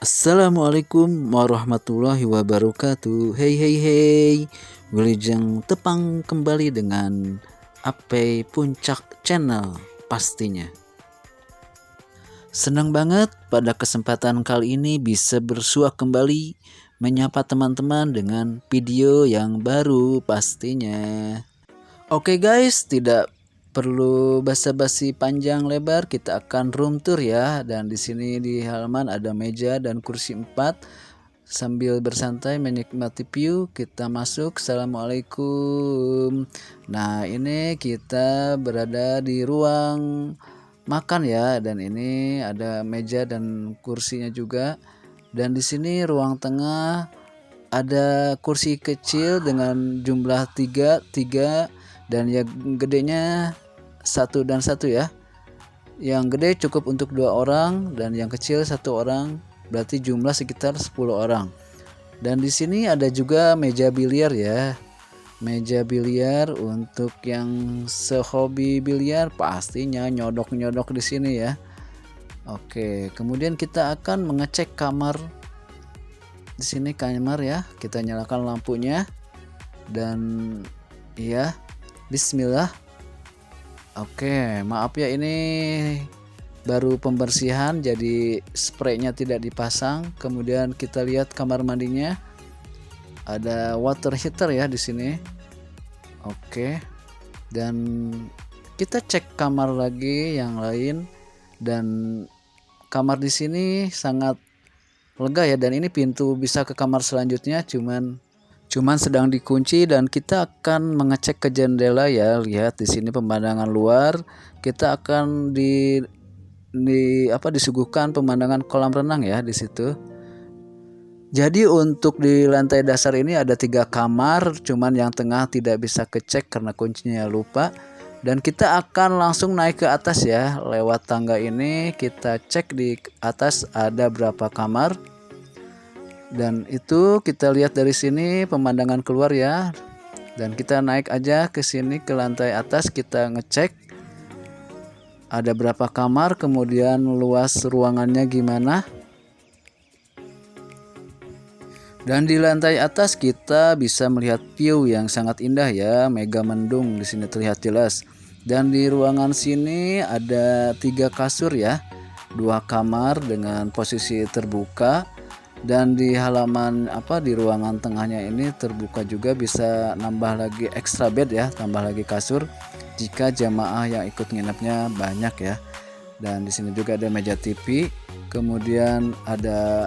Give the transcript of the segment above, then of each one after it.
Assalamualaikum warahmatullahi wabarakatuh. Hey hey hey, Wilujeng tepang kembali dengan Ape Puncak Channel pastinya. Senang banget pada kesempatan kali ini bisa bersua kembali menyapa teman-teman dengan video yang baru pastinya. Oke guys, tidak perlu basa-basi panjang lebar, kita akan room tour ya. Dan di sini di halaman ada meja dan kursi 4. Sambil bersantai menikmati view, kita masuk. Assalamualaikum. Nah, ini kita berada di ruang makan ya, dan ini ada meja dan kursinya juga. Dan di sini ruang tengah ada kursi kecil dengan jumlah tiga dan yang gedenya satu dan satu ya. Yang gede cukup untuk 2 orang dan yang kecil 1 orang, berarti jumlah sekitar 10 orang. Dan di sini ada juga meja biliar ya. Meja biliar untuk yang sehobi biliar pastinya nyodok-nyodok di sini ya. Oke, kemudian kita akan mengecek kamar. Di sini kamar ya, kita nyalakan lampunya dan ya, bismillah. Oke, maaf ya, ini baru pembersihan jadi spraynya tidak dipasang. Kemudian kita lihat kamar mandinya, ada water heater ya di sini. Oke, dan kita cek kamar lagi yang lain, dan kamar di sini sangat lega ya. Dan ini pintu bisa ke kamar selanjutnya cuman sedang dikunci, dan kita akan mengecek ke jendela ya. Lihat di sini pemandangan luar. Kita akan disuguhkan pemandangan kolam renang ya di situ. Jadi untuk di lantai dasar ini ada 3 kamar, cuman yang tengah tidak bisa kecek karena kuncinya lupa. Dan kita akan langsung naik ke atas ya. Lewat tangga ini kita cek di atas ada berapa kamar. Dan itu kita lihat dari sini pemandangan keluar ya. Dan kita naik aja ke sini ke lantai atas, kita ngecek ada berapa kamar, kemudian luas ruangannya gimana. Dan di lantai atas kita bisa melihat view yang sangat indah ya, mega mendung di sini terlihat jelas. Dan di ruangan sini ada 3 kasur ya, 2 kamar dengan posisi terbuka. Dan di halaman di ruangan tengahnya ini terbuka juga, bisa nambah lagi extra bed ya, tambah lagi kasur jika jamaah yang ikut nginepnya banyak ya. Dan di sini juga ada meja TV, kemudian ada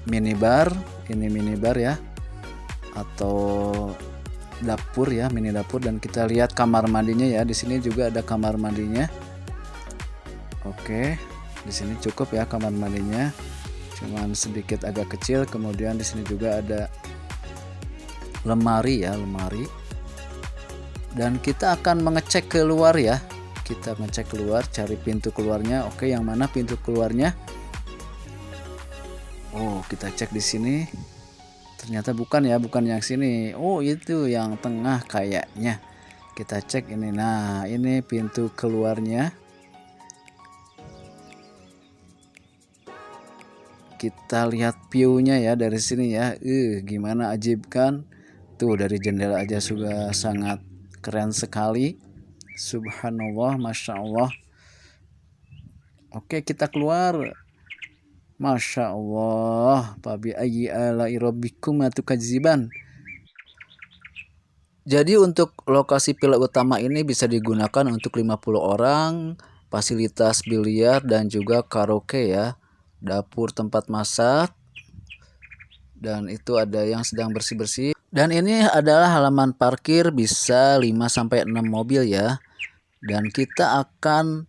minibar, ini minibar ya, atau dapur ya, mini dapur. Dan kita lihat kamar mandinya ya, di sini juga ada kamar mandinya. Oke, di sini cukup ya kamar mandinya, cuman sedikit agak kecil. Kemudian di sini juga ada lemari ya, lemari. Dan kita akan mengecek keluar ya. Kita ngecek keluar, cari pintu keluarnya. Oke, yang mana pintu keluarnya? Oh, kita cek di sini. Ternyata bukan ya, bukan yang sini. Oh, itu yang tengah kayaknya. Kita cek ini. Nah, ini pintu keluarnya. Kita lihat view-nya ya dari sini ya. Gimana ajib kan? Tuh dari jendela aja sudah sangat keren sekali. Subhanallah, masya Allah. Oke, kita keluar. Masya Allah. Fabi ayyi ala'i rabbikum atukadziban. Jadi untuk lokasi villa utama ini bisa digunakan untuk 50 orang, fasilitas biliar dan juga karaoke ya. Dapur tempat masak, dan itu ada yang sedang bersih-bersih. Dan ini adalah halaman parkir, bisa 5-6 mobil ya. Dan kita akan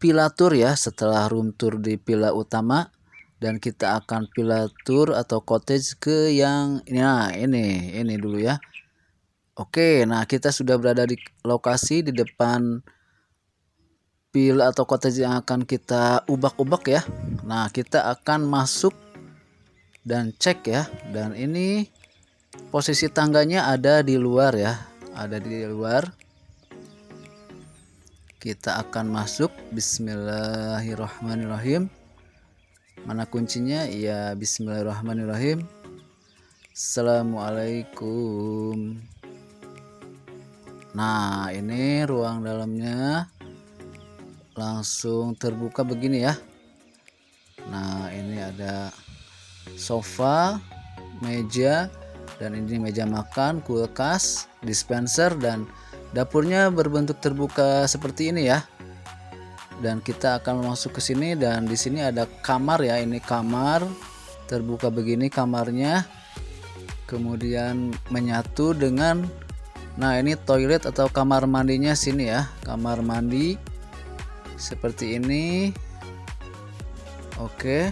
villa tour ya setelah room tour di villa utama, dan kita akan villa tour atau cottage ke yang ini dulu ya. Oke, nah kita sudah berada di lokasi di depan villa atau cottage yang akan kita ubak-ubak ya. Nah, kita akan masuk dan cek ya. Dan ini posisi tangganya ada di luar ya, ada di luar. Kita akan masuk. Bismillahirrahmanirrahim. Mana kuncinya? Ya, bismillahirrahmanirrahim. Assalamualaikum. Nah, ini ruang dalamnya langsung terbuka begini ya. Nah, ini ada sofa, meja, dan ini meja makan, kulkas, dispenser, dan dapurnya berbentuk terbuka seperti ini ya. Dan kita akan masuk ke sini, dan di sini ada kamar ya. Ini kamar terbuka begini kamarnya. Kemudian menyatu dengan, nah ini toilet atau kamar mandinya sini ya. Kamar mandi seperti ini. Oke,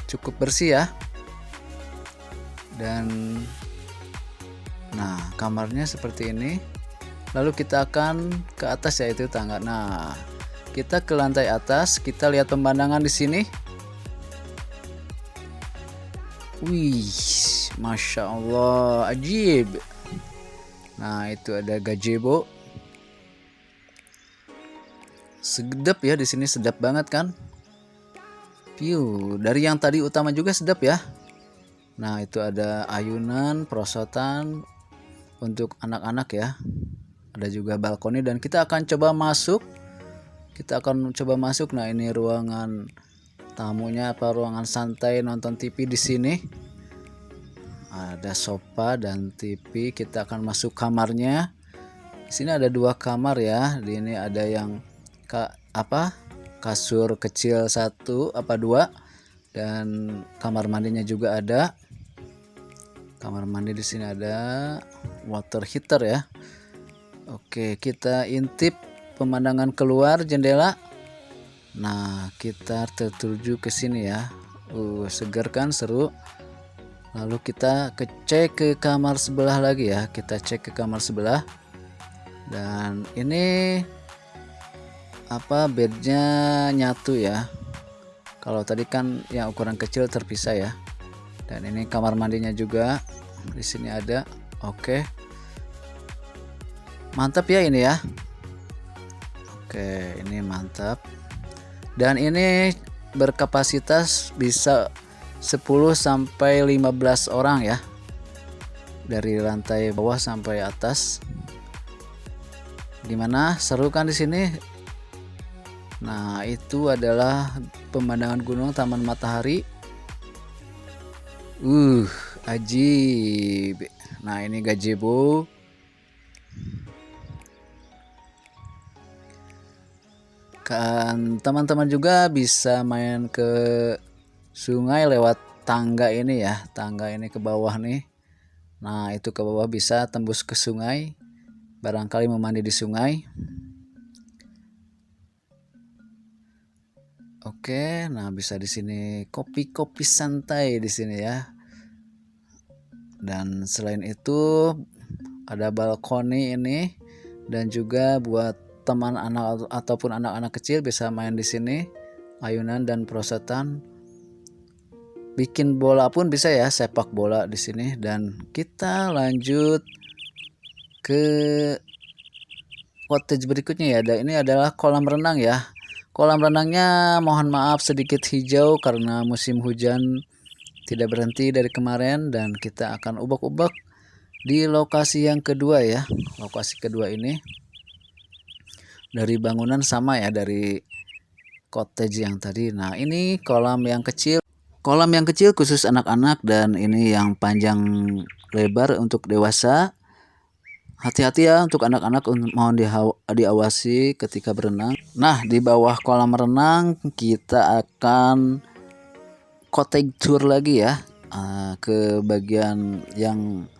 cukup bersih ya. Dan nah, kamarnya seperti ini. Lalu kita akan ke atas, yaitu tangga. Nah, kita ke lantai atas, kita lihat pemandangan di sini. Wih, masya Allah, ajib. Nah, itu ada gazebo. Sedap ya di sini, sedap banget kan? Piu, dari yang tadi utama juga sedap ya. Nah, itu ada ayunan, perosotan untuk anak-anak ya. Ada juga balkoni, dan kita akan coba masuk. Nah, ini ruangan tamunya, apa ruangan santai nonton TV di sini. Ada sofa dan TV. Kita akan masuk kamarnya. Di sini ada 2 kamar ya. Di ini ada yang kasur kecil 1 apa 2, dan kamar mandinya juga ada. Kamar mandi di sini ada water heater ya. Oke, kita intip pemandangan keluar jendela. Nah, kita tertuju ke sini ya. Segar kan, seru. Lalu kita cek ke kamar sebelah lagi ya. Kita cek ke kamar sebelah. Dan ini bednya nyatu ya. Kalau tadi kan yang ukuran kecil terpisah ya. Dan ini kamar mandinya juga di sini ada. Oke, mantap ya ini ya. Oke, ini mantap. Dan ini berkapasitas bisa 10 sampai 15 orang ya. Dari lantai bawah sampai atas. Gimana? Seru kan di sini? Nah, itu adalah pemandangan gunung, taman matahari. Ajib. Nah, ini gazebo. Kan teman-teman juga bisa main ke sungai lewat tangga ini ya. Tangga ini ke bawah nih. Nah, itu ke bawah bisa tembus ke sungai. Barangkali mau mandi di sungai. Oke, nah bisa di sini kopi-kopi santai di sini ya. Dan selain itu ada balkoni ini, dan juga buat teman anak ataupun anak-anak kecil bisa main di sini. Ayunan dan perosotan. Bikin bola pun bisa ya, sepak bola di sini. Dan kita lanjut ke cottage berikutnya ya. Dan ini adalah kolam renang ya. Kolam renangnya mohon maaf sedikit hijau karena musim hujan tidak berhenti dari kemarin, dan kita akan ubek-ubek di lokasi yang kedua ya. Lokasi kedua ini dari bangunan sama ya, dari cottage yang tadi. Nah, ini kolam yang kecil. Kolam yang kecil khusus anak-anak, dan ini yang panjang lebar untuk dewasa. Hati-hati ya untuk anak-anak, mohon diawasi ketika berenang. Nah, di bawah kolam renang kita akan cottage tour lagi ya, ke bagian yang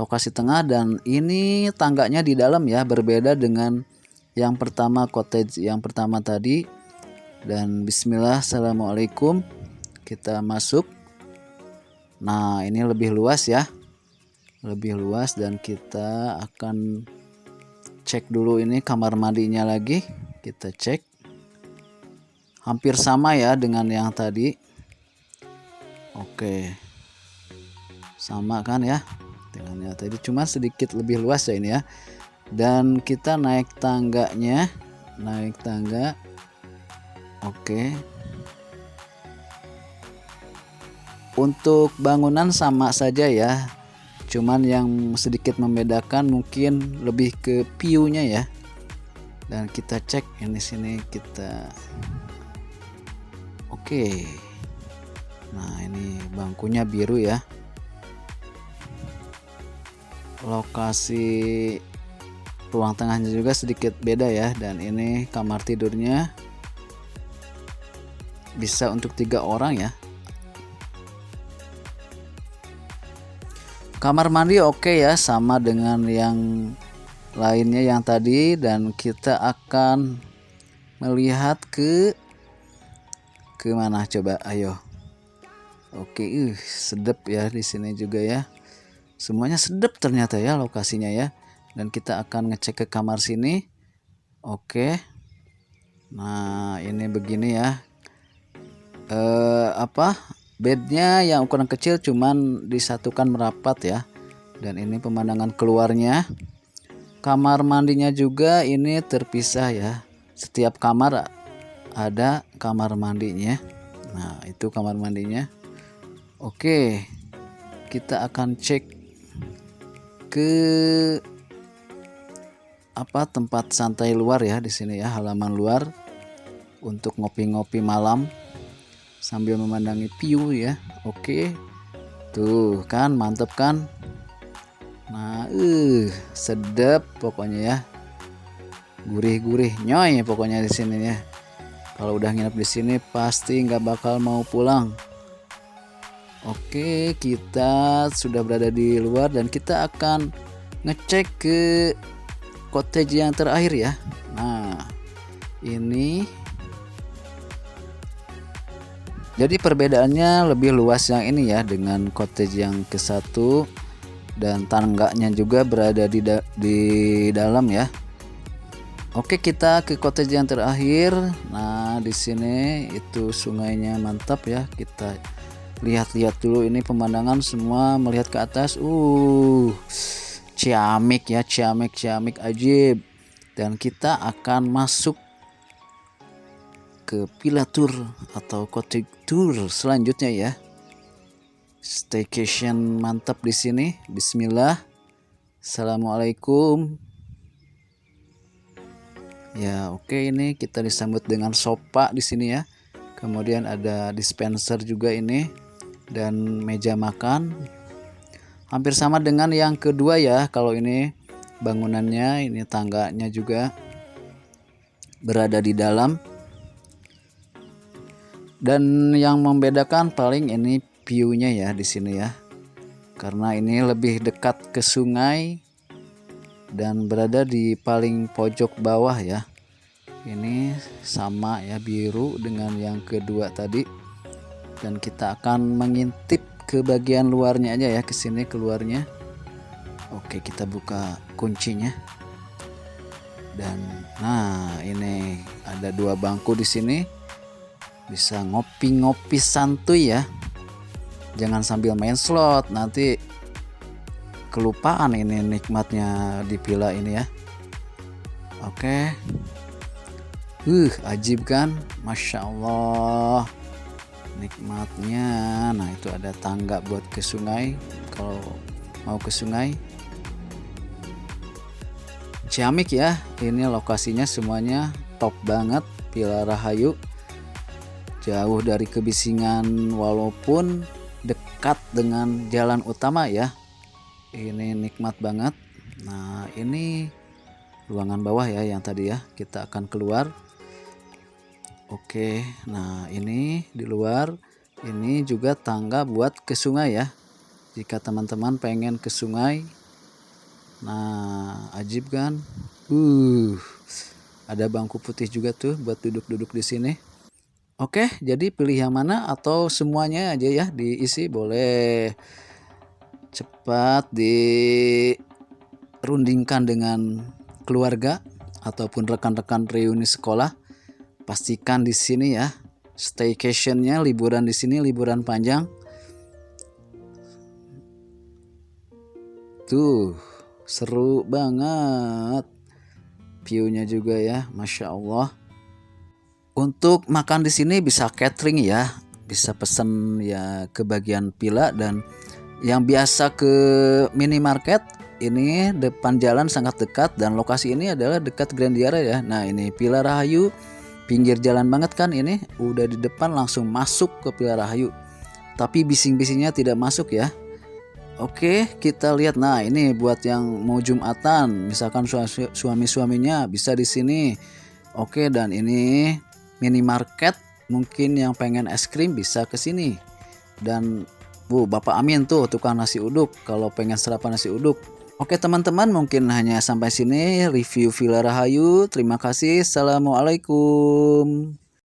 lokasi tengah, dan ini tangganya di dalam ya, berbeda dengan yang pertama, cottage yang pertama tadi. Dan bismillah, assalamualaikum, kita masuk. Nah, ini lebih luas ya, lebih luas, dan kita akan cek dulu ini kamar mandinya lagi. Kita cek, hampir sama ya dengan yang tadi. Oke, sama kan ya dengan yang tadi, cuma sedikit lebih luas ya ini ya. Dan kita naik tangganya, naik tangga. Oke, Untuk bangunan sama saja ya, cuman yang sedikit membedakan mungkin lebih ke view-nya ya. Dan kita cek ini sini kita oke. Nah, ini bangkunya biru ya. Lokasi ruang tengahnya juga sedikit beda ya, dan ini kamar tidurnya bisa untuk 3 orang ya. Kamar mandi oke ya, sama dengan yang lainnya yang tadi, dan kita akan melihat ke mana coba, ayo. Oke, sedep ya di sini juga ya. Semuanya sedep ternyata ya lokasinya ya. Dan kita akan ngecek ke kamar sini. Oke. Nah, ini begini ya. Bednya yang ukuran kecil cuman disatukan merapat ya. Dan ini pemandangan keluarnya. Kamar mandinya juga ini terpisah ya. Setiap kamar ada kamar mandinya. Nah, itu kamar mandinya. Oke. Kita akan cek ke tempat santai luar ya di sini ya, halaman luar untuk ngopi-ngopi malam sambil memandangi view ya. Oke. Tuh kan mantep kan. Nah, sedap pokoknya ya. Gurih-gurih nyoy pokoknya di sini ya. Kalau udah nginep di sini pasti nggak bakal mau pulang. Oke, kita sudah berada di luar dan kita akan ngecek ke cottage yang terakhir ya. Nah, ini jadi perbedaannya lebih luas yang ini ya dengan cottage yang ke-1, dan tangganya juga berada di dalam ya. Oke, kita ke cottage yang terakhir. Nah, di sini itu sungainya mantap ya. Kita lihat-lihat dulu ini pemandangan semua melihat ke atas. Ciamik ya, ciamik ajib. Dan kita akan masuk ke villa tour atau cottage tour selanjutnya ya. Staycation mantap di sini. Bismillah. Assalamualaikum. Ya, oke, ini kita disambut dengan sofa di sini ya. Kemudian ada dispenser juga ini dan meja makan. Hampir sama dengan yang kedua ya. Kalau ini bangunannya, ini tangganya juga berada di dalam. Dan yang membedakan paling ini view-nya ya di sini ya. Karena ini lebih dekat ke sungai dan berada di paling pojok bawah ya. Ini sama ya, biru dengan yang kedua tadi. Dan kita akan mengintip ke bagian luarnya aja ya, ke sini keluarnya. Oke, kita buka kuncinya. Dan nah, ini ada 2 bangku di sini. Bisa ngopi-ngopi santuy ya. Jangan sambil main slot, nanti kelupaan ini nikmatnya di villa ini ya. Oke. Ajib kan? Masya Allah. Nikmatnya. Nah, itu ada tangga buat ke sungai kalau mau ke sungai. Ciamik ya. Ini lokasinya semuanya top banget, Villa Rahayu. Jauh dari kebisingan walaupun dekat dengan jalan utama ya. Ini nikmat banget. Nah, ini ruangan bawah ya yang tadi ya. Kita akan keluar. Oke, nah ini di luar. Ini juga tangga buat ke sungai ya. Jika teman-teman pengen ke sungai. Nah, ajib kan? Ada bangku putih juga tuh buat duduk-duduk di sini. Oke, jadi pilih yang mana atau semuanya aja ya diisi, boleh cepat dirundingkan dengan keluarga ataupun rekan-rekan reuni sekolah. Pastikan di sini ya, staycationnya, liburan di sini, liburan panjang. Tuh, seru banget. View-nya juga ya, Masya Allah. Untuk makan di sini bisa catering ya. bisa pesen ya ke bagian villa. Dan yang biasa ke minimarket ini depan jalan sangat dekat, dan lokasi ini adalah dekat Grandiara ya. Nah ini Villa Rahayu, pinggir jalan banget kan, ini udah di depan langsung masuk ke Villa Rahayu. Tapi bising-bisingnya tidak masuk ya. Oke, kita lihat. Nah, ini buat yang mau Jumatan, misalkan suami-suaminya bisa di sini. Oke, dan ini minimarket, mungkin yang pengen es krim bisa ke sini. Dan Bapak Amin tuh tukang nasi uduk kalau pengen sarapan nasi uduk. Oke teman-teman, mungkin hanya sampai sini review Villa Rahayu. Terima kasih. Assalamualaikum.